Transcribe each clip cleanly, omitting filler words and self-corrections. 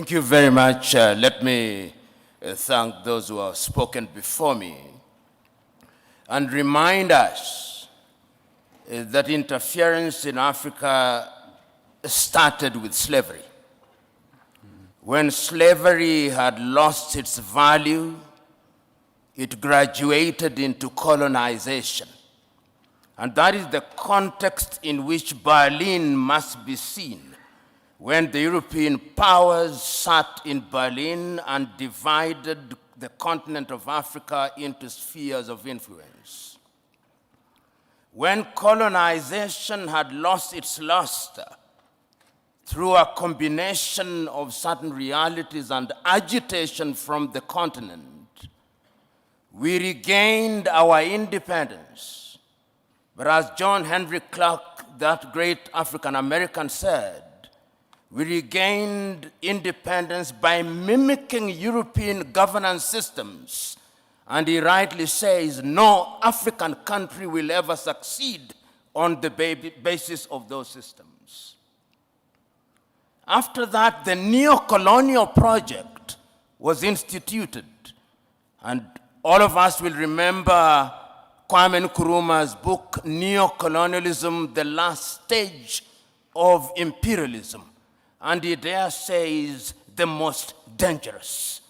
Thank you very much. Let me thank those who have spoken before me and remind us that interference in Africa started with slavery. When slavery had lost its value, it graduated into colonization. And that is the context in which Berlin must be seen. When the European powers sat in Berlin and divided the continent of Africa into spheres of influence. When colonization had lost its luster through a combination of certain realities and agitation from the continent, we regained our independence. But as John Henry Clark, that great African-American, said, we regained independence by mimicking European governance systems. And he rightly says, no African country will ever succeed on the basis of those systems. After that, the neo-colonial project was instituted. And all of us will remember Kwame Nkrumah's book, Neo-Colonialism, the Last Stage of Imperialism. And he there says the most dangerous.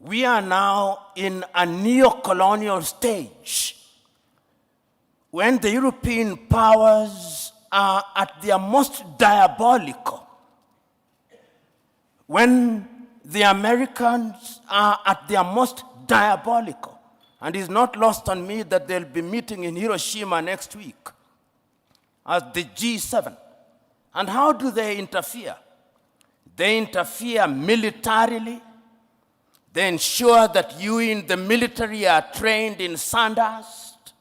We are now in a neo-colonial stage when the European powers are at their most diabolical, when the Americans are at their most diabolical. And it's not lost on me that they'll be meeting in Hiroshima next week as the G7. And how do they interfere? They interfere militarily. They ensure that you in the military are trained in Sandhurst,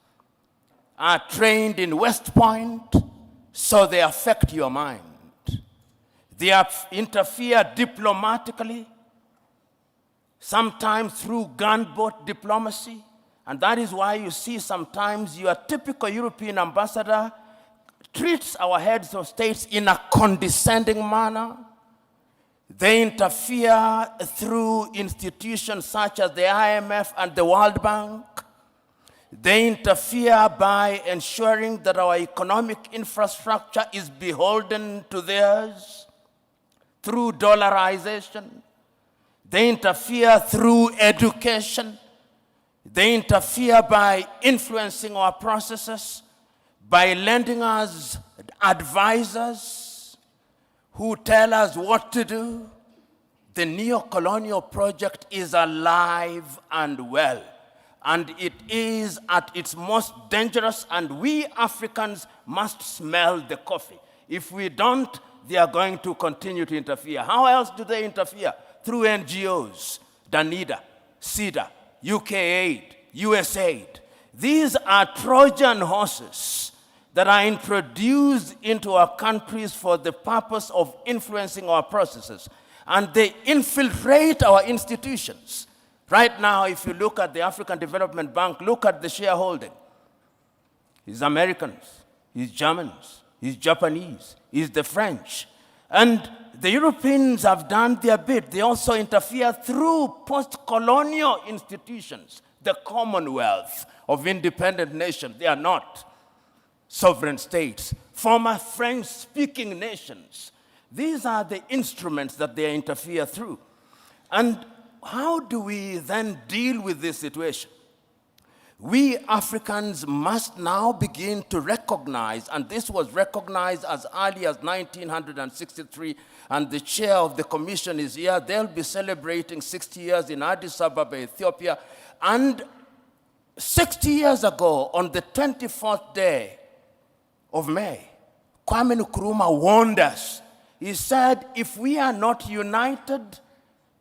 are trained in West Point, so they affect your mind. They interfere diplomatically, sometimes through gunboat diplomacy. And that is why you see sometimes your typical European ambassador treats our heads of states in a condescending manner. They interfere through institutions such as the IMF and the World Bank. They interfere by ensuring that our economic infrastructure is beholden to theirs through dollarization. They interfere through education. They interfere by influencing our processes, by lending us advisors who tell us what to do. The neo-colonial project is alive and well, and it is at its most dangerous, and we Africans must smell the coffee. If we don't, they are going to continue to interfere. How else do they interfere? Through NGOs, Danida, CEDA, UK Aid, US Aid. These are Trojan horses that are introduced into our countries for the purpose of influencing our processes. And they infiltrate our institutions. Right now, if you look at the African Development Bank, look at the shareholding. It's Americans, it's Germans, it's Japanese, it's the French. And the Europeans have done their bit. They also interfere through post-colonial institutions, the Commonwealth of independent nations. They are not sovereign states, former French-speaking nations. These are the instruments that they interfere through. And how do we then deal with this situation? We Africans must now begin to recognize, and this was recognized as early as 1963, and the chair of the commission is here. They'll be celebrating 60 years in Addis Ababa, Ethiopia. And 60 years ago, on the 24th day of May, Kwame Nkrumah warned us. He said, if we are not united,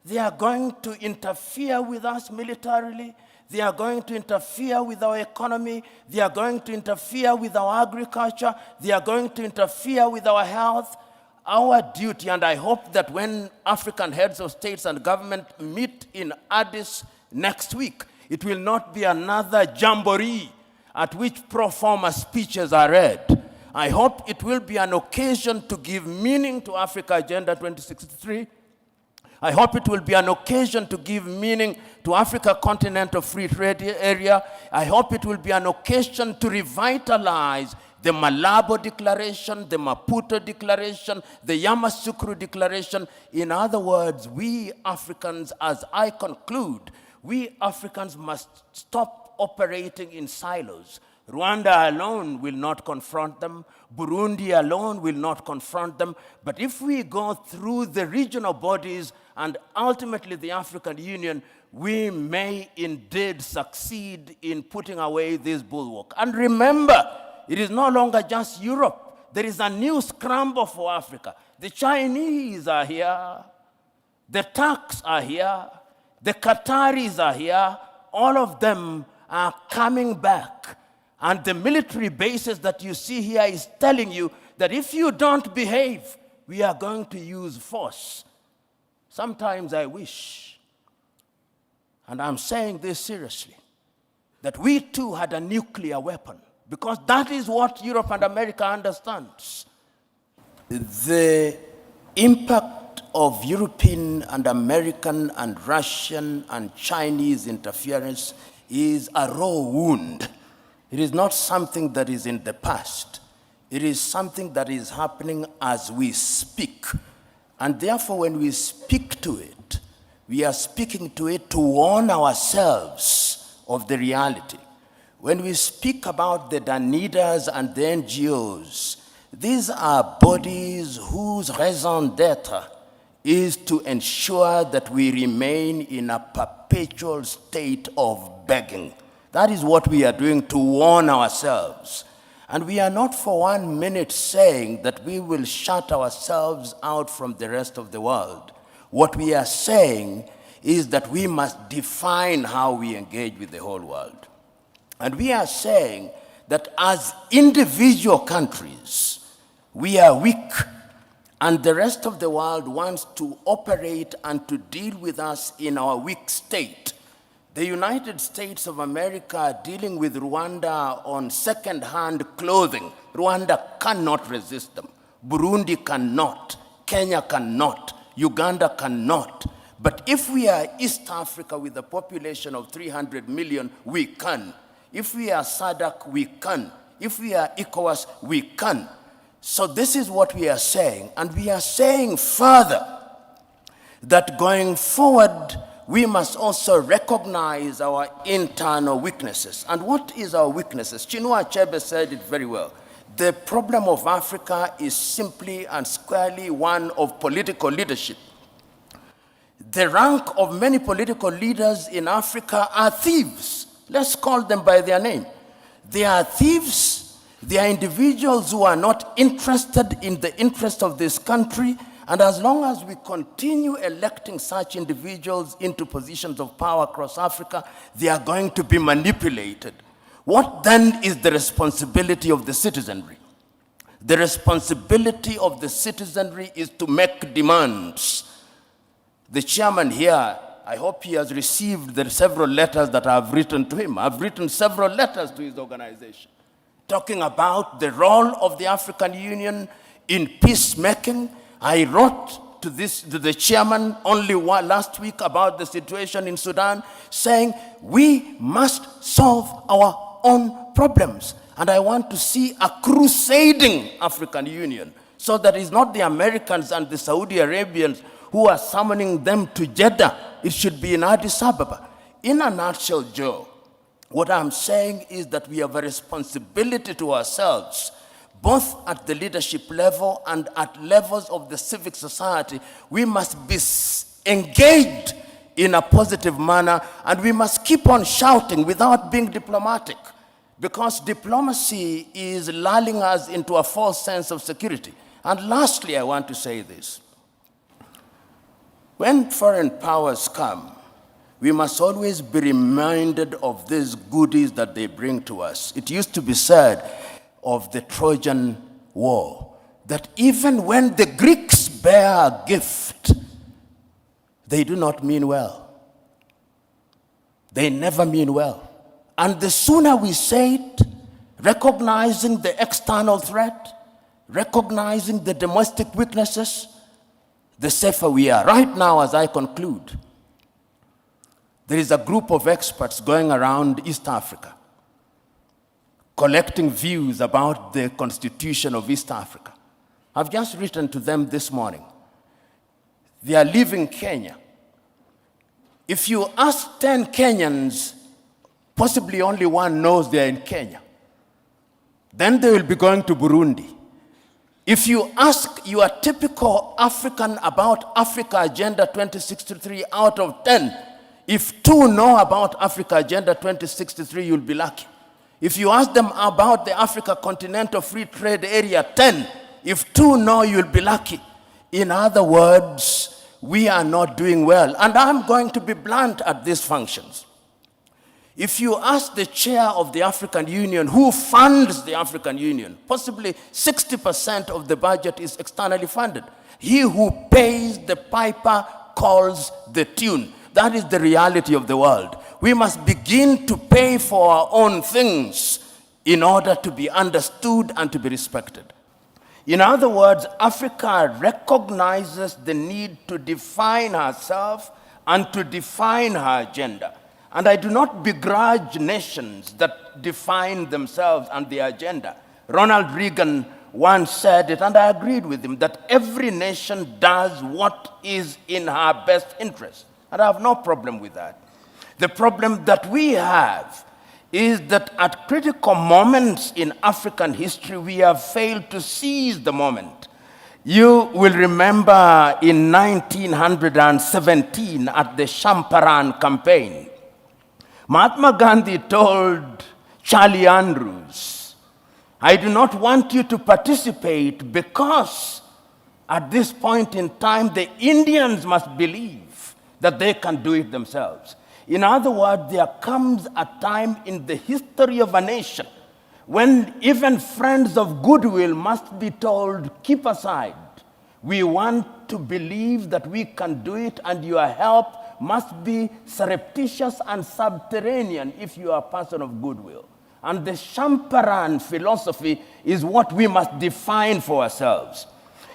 they are going to interfere with us militarily. They are going to interfere with our economy. They are going to interfere with our agriculture. They are going to interfere with our health. Our duty, and I hope that when African heads of states and government meet in Addis next week, it will not be another jamboree at which pro forma speeches are read. I hope it will be an occasion to give meaning to Africa Agenda 2063 I hope it will be an occasion to give meaning to Africa Continental Free Trade Area. I hope it will be an occasion to revitalize the Malabo Declaration, the Maputo Declaration, the Yamoussoukro Declaration. In other words, we Africans, as I conclude, we Africans must stop operating in silos. Rwanda alone will not confront them. Burundi alone will not confront them. But if we go through the regional bodies and ultimately the African Union, we may indeed succeed in putting away this bulwark. And remember, it is no longer just Europe. There is a new scramble for Africa. The Chinese are here. The Turks are here. The Qataris are here. All of them are coming back. And the military bases that you see here is telling you that if you don't behave, we are going to use force. Sometimes I wish, and I'm saying this seriously, that we too had a nuclear weapon, because that is what Europe and America understands. The impact of European and American and Russian and Chinese interference is a raw wound. It is not something that is in the past. It is something that is happening as we speak. And therefore, when we speak to it, we are speaking to it to warn ourselves of the reality. When we speak about the Danidas and the NGOs, these are bodies whose raison d'etre is to ensure that we remain in a perpetual state of begging. That is what we are doing to warn ourselves. And we are not for 1 minute saying that we will shut ourselves out from the rest of the world. What we are saying is that we must define how we engage with the whole world. And we are saying that as individual countries, we are weak, and the rest of the world wants to operate and to deal with us in our weak state. The United States of America are dealing with Rwanda on second-hand clothing. Rwanda cannot resist them. Burundi cannot. Kenya cannot. Uganda cannot. But if we are East Africa with a population of 300 million, we can. If we are SADC, we can. If we are ECOWAS, we can. So this is what we are saying. And we are saying further that going forward, we must also recognize our internal weaknesses. And what is our weaknesses? Chinua Achebe said it very well. The problem of Africa is simply and squarely one of political leadership. The rank of many political leaders in Africa are thieves. Let's call them by their name. They are thieves. They are individuals who are not interested in the interest of this country. And as long as we continue electing such individuals into positions of power across Africa, they are going to be manipulated. What then is the responsibility of the citizenry? The responsibility of the citizenry is to make demands. The chairman here, I hope he has received the several letters that I have written to him. I've written several letters to his organization, talking about the role of the African Union in peacemaking. I wrote to the chairman only last week about the situation in Sudan, saying we must solve our own problems. And I want to see a crusading African Union, so that it's not the Americans and the Saudi Arabians who are summoning them to Jeddah. It should be in Addis Ababa. In a nutshell, Joe, what I'm saying is that we have a responsibility to ourselves, both at the leadership level and at levels of the civic society. We must be engaged in a positive manner, and we must keep on shouting without being diplomatic, because diplomacy is lulling us into a false sense of security. And lastly, I want to say this. When foreign powers come, we must always be reminded of these goodies that they bring to us. It used to be said of the Trojan War that even when the Greeks bear a gift, they do not mean well. They never mean well. And the sooner we say it, recognizing the external threat, recognizing the domestic weaknesses, the safer we are. Right now, as I conclude, there is a group of experts going around East Africa collecting views about the constitution of East Africa. I've just written to them this morning. They are leaving Kenya. If you ask 10 Kenyans, possibly only one knows they are in Kenya. Then they will be going to Burundi. If you ask your typical African about Africa Agenda 2063 out of 10, if 2 know about Africa Agenda 2063, you'll be lucky. If you ask them about the Africa Continental Free Trade Area, 10, if 2 know, you'll be lucky. In other words, we are not doing well. And I'm going to be blunt at these functions. If you ask the chair of the African Union, who funds the African Union, possibly 60% of the budget is externally funded. He who pays the piper calls the tune. That is the reality of the world. We must begin to pay for our own things in order to be understood and to be respected. In other words, Africa recognizes the need to define herself and to define her agenda. And I do not begrudge nations that define themselves and their agenda. Ronald Reagan once said it, and I agreed with him, that every nation does what is in her best interest. And I have no problem with that. The problem that we have is that at critical moments in African history, we have failed to seize the moment. You will remember in 1917 at the Champaran campaign, Mahatma Gandhi told Charlie Andrews, I do not want you to participate because at this point in time, the Indians must believe that they can do it themselves. In other words, there comes a time in the history of a nation when even friends of goodwill must be told, keep aside. We want to believe that we can do it, and your help must be surreptitious and subterranean if you are a person of goodwill. And the Champaran philosophy is what we must define for ourselves.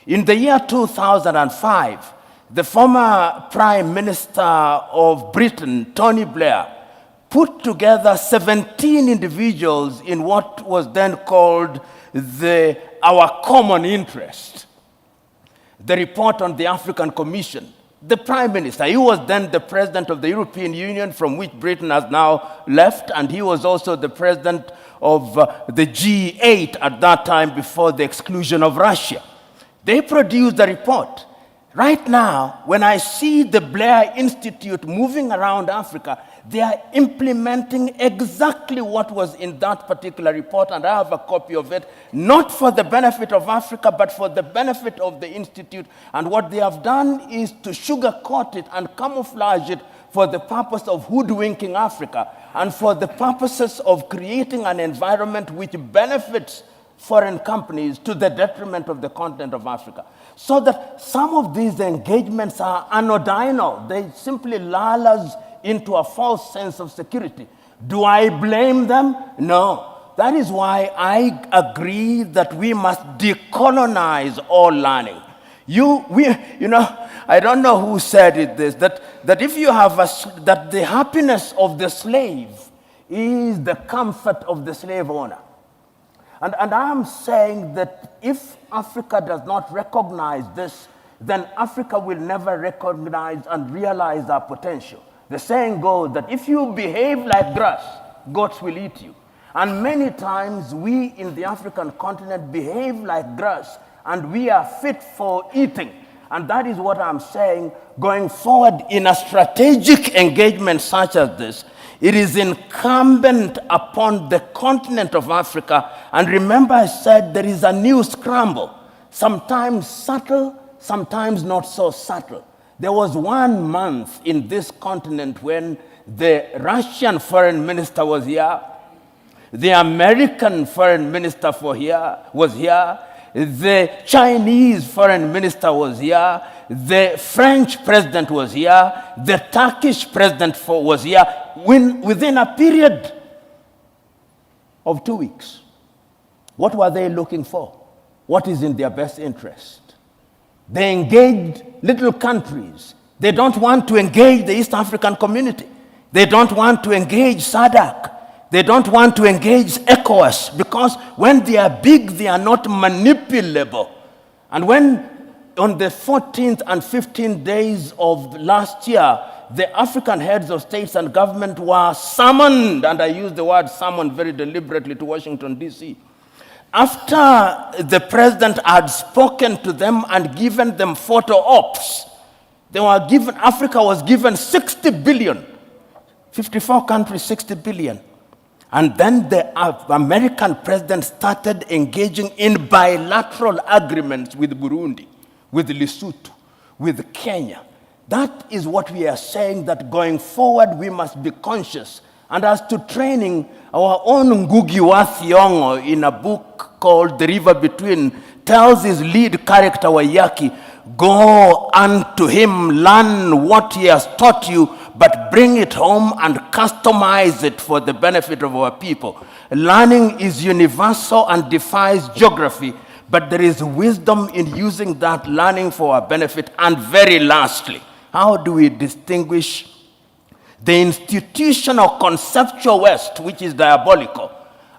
In the year 2005, the former Prime Minister of Britain, Tony Blair, put together 17 individuals in what was then called Our Common Interest, the report on the African Commission. The Prime Minister, he was then the President of the European Union, from which Britain has now left, and he was also the President of the G8 at that time before the exclusion of Russia. They produced a report. Right now, when I see the Blair Institute moving around Africa, they are implementing exactly what was in that particular report, and I have a copy of it, not for the benefit of Africa, but for the benefit of the Institute. And what they have done is to sugarcoat it and camouflage it for the purpose of hoodwinking Africa and for the purposes of creating an environment which benefits foreign companies to the detriment of the continent of Africa. So that some of these engagements are anodinal. They simply lull us into a false sense of security. Do I blame them? No. That is why I agree that we must decolonize all learning. I don't know who said it this, that if you have that the happiness of the slave is the comfort of the slave owner. And I'm saying that if Africa does not recognize this, then Africa will never recognize and realize our potential. The saying goes that if you behave like grass, goats will eat you. And many times we in the African continent behave like grass, and we are fit for eating. And that is what I'm saying, going forward in a strategic engagement such as this, it is incumbent upon the continent of Africa, and remember I said there is a new scramble, sometimes subtle, sometimes not so subtle. There was 1 month in this continent when the Russian foreign minister was here, the American foreign minister was here, the Chinese foreign minister was here, the French president was here, the Turkish president was here, within a period of 2 weeks. What were they looking for? What is in their best interest? They engaged little countries. They don't want to engage the East African community. They don't want to engage SADC. They don't want to engage ECOWAS, because when they are big, they are not manipulable. And when on the 14th and 15th days of last year, the African heads of states and government were summoned, and I use the word summoned very deliberately, to Washington, D.C. After the president had spoken to them and given them photo ops, Africa was given 60 billion. 54 countries, 60 billion. And then the American president started engaging in bilateral agreements with Burundi, with Lesotho, with Kenya. That is what we are saying, that going forward we must be conscious. And as to training, our own Ngugi wa Thiong'o, in a book called The River Between, tells his lead character Wayaki, go unto him, learn what he has taught you, but bring it home and customize it for the benefit of our people. Learning is universal and defies geography, but there is wisdom in using that learning for our benefit. And very lastly, how do we distinguish the institutional conceptual West, which is diabolical,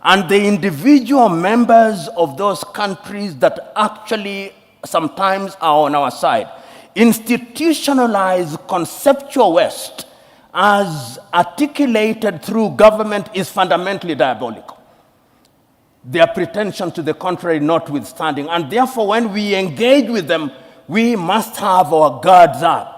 and the individual members of those countries that actually sometimes are on our side? Institutionalized conceptual West, as articulated through government, is fundamentally diabolical. Their pretension to the contrary notwithstanding. And therefore, when we engage with them, we must have our guards up.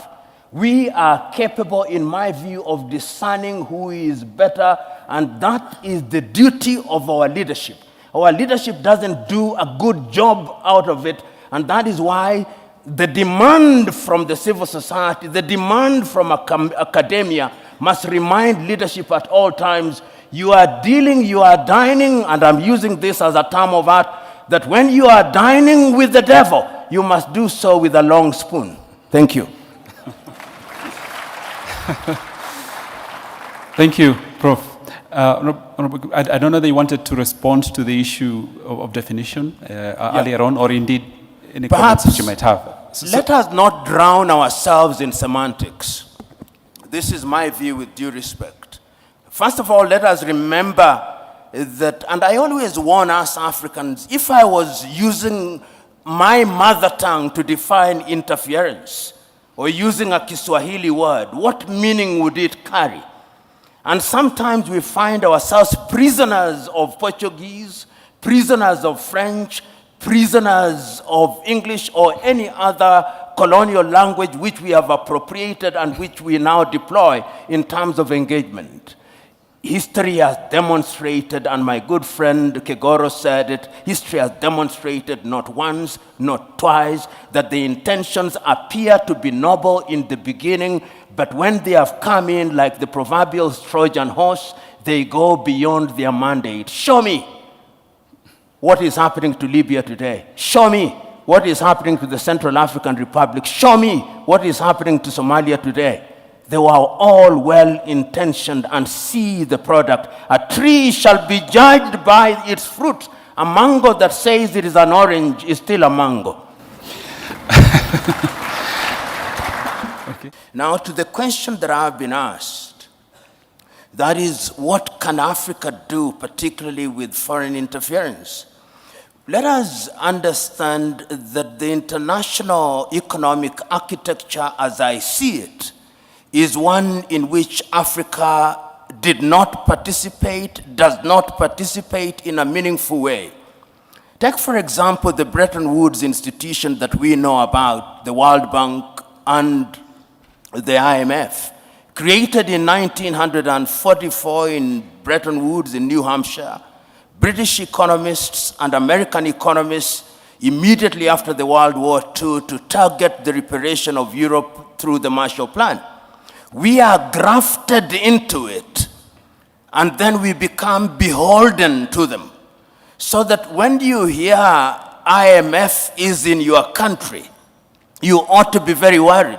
We are capable, in my view, of discerning who is better, and that is the duty of our leadership. Our leadership doesn't do a good job out of it, and that is why the demand from the civil society, the demand from academia must remind leadership at all times, you are dining, and I'm using this as a term of art, that when you are dining with the devil, you must do so with a long spoon. Thank you. Thank you, Prof. I don't know that you wanted to respond to the issue of definition earlier on, or indeed any comments that you might have. Let us not drown ourselves in semantics. This is my view with due respect. First of all, let us remember that, and I always warn us Africans, if I was using my mother tongue to define interference, or using a Kiswahili word, what meaning would it carry? And sometimes we find ourselves prisoners of Portuguese, prisoners of French, prisoners of English, or any other colonial language which we have appropriated and which we now deploy in terms of engagement. History has demonstrated, and my good friend Kegoro said it, history has demonstrated not once, not twice, that the intentions appear to be noble in the beginning, but when they have come in like the proverbial Trojan horse, they go beyond their mandate. Show me what is happening to Libya today. Show me what is happening to the Central African Republic. Show me what is happening to Somalia today. They were all well-intentioned, and see the product. A tree shall be judged by its fruit. A mango that says it is an orange is still a mango. Okay. Now to the question that I have been asked, that is, what can Africa do, particularly with foreign interference? Let us understand that the international economic architecture, as I see it, is one in which Africa did not participate, does not participate in a meaningful way. Take, for example, the Bretton Woods institution that we know about, the World Bank and the IMF, created in 1944 in Bretton Woods in New Hampshire. British economists and American economists immediately after the World War II to target the reparation of Europe through the Marshall Plan. We are grafted into it, and then we become beholden to them. So that when you hear IMF is in your country, you ought to be very worried,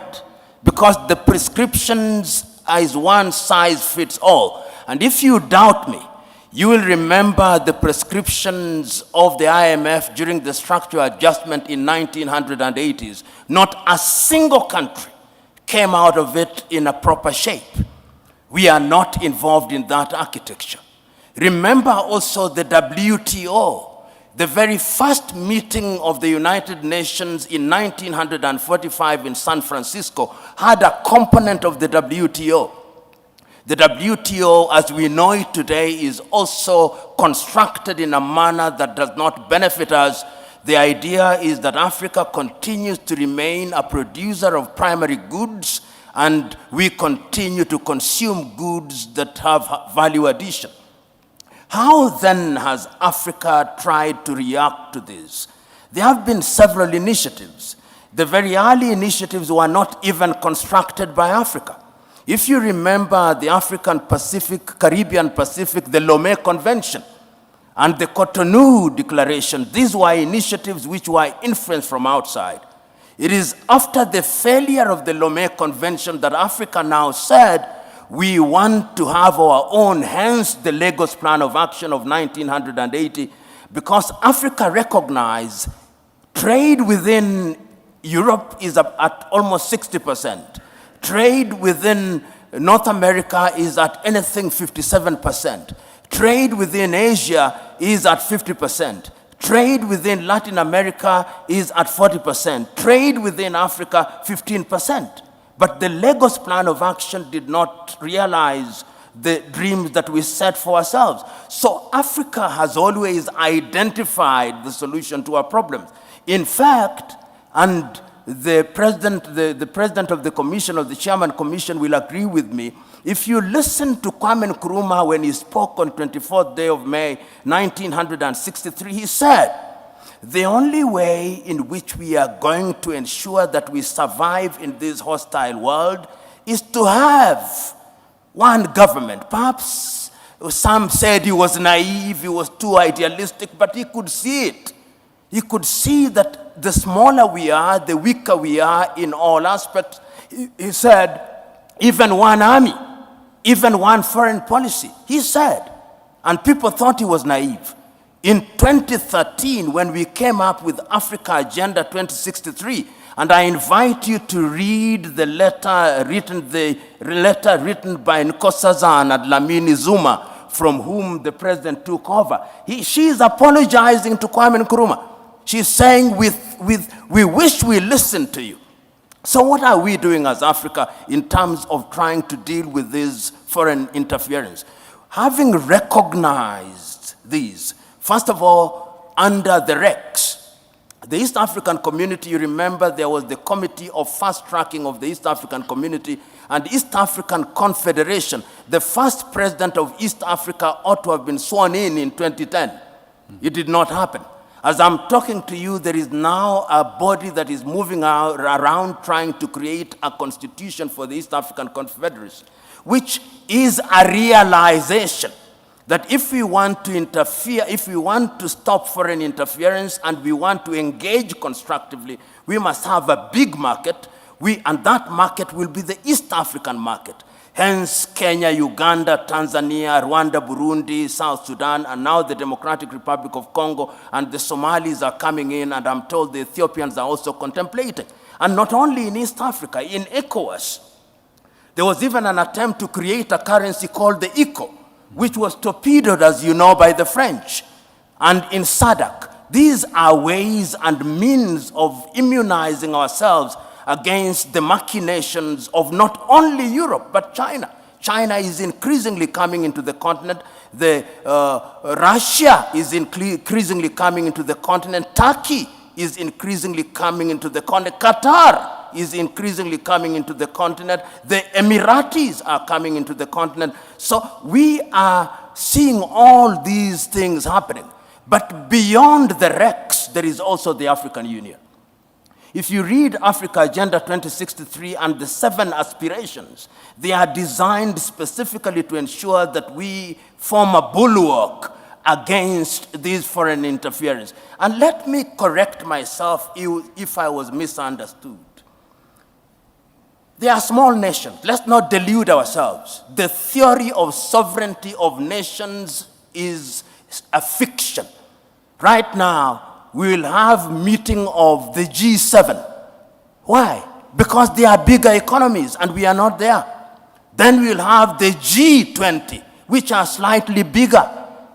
because the prescriptions is one size fits all. And if you doubt me, You will remember the prescriptions of the IMF during the structural adjustment in 1980s. Not a single country came out of it in a proper shape. We are not involved in that architecture. Remember also the WTO. The very first meeting of the United Nations in 1945 in San Francisco had a component of the WTO. The WTO, as we know it today, is also constructed in a manner that does not benefit us. The idea is that Africa continues to remain a producer of primary goods, and we continue to consume goods that have value addition. How then has Africa tried to react to this? There have been several initiatives. The very early initiatives were not even constructed by Africa. If you remember the African Pacific, Caribbean Pacific, the Lomé Convention, and the Cotonou Declaration, these were initiatives which were influenced from outside. It is after the failure of the Lomé Convention that Africa now said, we want to have our own, hence the Lagos Plan of Action of 1980, because Africa recognized trade within Europe is at almost 60%. Trade within North America is at anything 57%. Trade within Asia is at 50%. Trade within Latin America is at 40%. Trade within Africa, 15%. But the Lagos Plan of Action did not realize the dreams that we set for ourselves. So Africa has always identified the solution to our problems. In fact, and the president of the commission, or the chairman commission, will agree with me, if you listen to Kwame Nkrumah when he spoke on 24th day of May, 1963, he said, the only way in which we are going to ensure that we survive in this hostile world is to have one government. Perhaps some said he was naive, he was too idealistic, but he could see it. He could see that the smaller we are, the weaker we are in all aspects. He said, even one army, even one foreign policy, he said. And people thought he was naive. In 2013, when we came up with Africa Agenda 2063, and I invite you to read the letter written by Nkosazana and Dlamini Zuma, from whom the president took over. She is apologizing to Kwame Nkrumah. She's saying, we wish we listened to you. So what are we doing as Africa in terms of trying to deal with this foreign interference? Having recognized these, first of all, under the REX, the East African Community, you remember there was the Committee of Fast Tracking of the East African Community and East African Confederation. The first president of East Africa ought to have been sworn in 2010. It did not happen. As I'm talking to you, there is now a body that is moving around trying to create a constitution for the East African Confederation, which is a realization that if we want to interfere, if we want to stop foreign interference and we want to engage constructively, we must have a big market, and that market will be the East African market. Hence, Kenya, Uganda, Tanzania, Rwanda, Burundi, South Sudan, and now the Democratic Republic of Congo, and the Somalis are coming in, and I'm told the Ethiopians are also contemplating. And not only in East Africa, in ECOWAS, there was even an attempt to create a currency called the ECO, which was torpedoed, as you know, by the French. And in SADC, these are ways and means of immunizing ourselves against the machinations of not only Europe, but China. China is increasingly coming into the continent. Russia is increasingly coming into the continent. Turkey is increasingly coming into the continent. Qatar is increasingly coming into the continent. The Emiratis are coming into the continent. So we are seeing all these things happening. But beyond the REX, there is also the African Union. If you read Africa Agenda 2063 and the 7 aspirations, they are designed specifically to ensure that we form a bulwark against these foreign interference. And let me correct myself if I was misunderstood. They are small nations. Let's not delude ourselves. The theory of sovereignty of nations is a fiction. Right now, we will have meeting of the G7. Why? Because they are bigger economies and we are not there. Then we will have the G20, which are slightly bigger.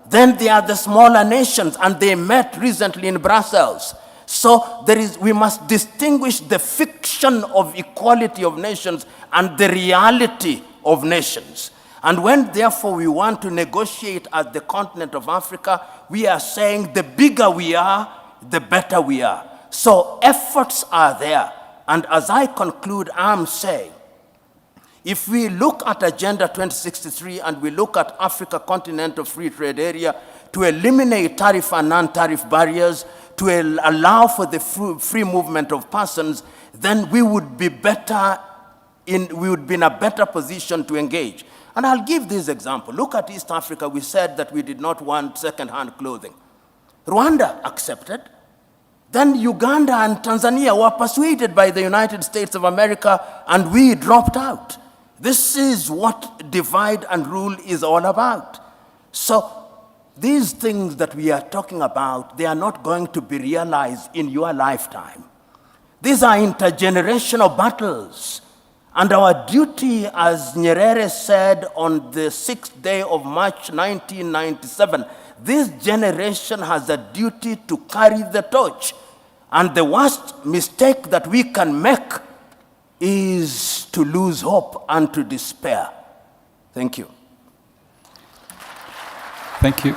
Then they are the smaller nations, and they met recently in Brussels. So we must distinguish the fiction of equality of nations and the reality of nations. And when, therefore, we want to negotiate as the continent of Africa, we are saying the bigger we are, the better we are. So efforts are there. And as I conclude, I'm saying, if we look at Agenda 2063 and we look at Africa Continental Free Trade Area to eliminate tariff and non-tariff barriers, to allow for the free movement of persons, then we would be in a better position to engage. And I'll give this example. Look at East Africa. We said that we did not want second-hand clothing. Rwanda accepted. Then Uganda and Tanzania were persuaded by the United States of America, and we dropped out. This is what divide and rule is all about. So these things that we are talking about, they are not going to be realized in your lifetime. These are intergenerational battles. And our duty, as Nyerere said on the 6th day of March 1997, this generation has a duty to carry the torch. And the worst mistake that we can make is to lose hope and to despair. Thank you. Thank you.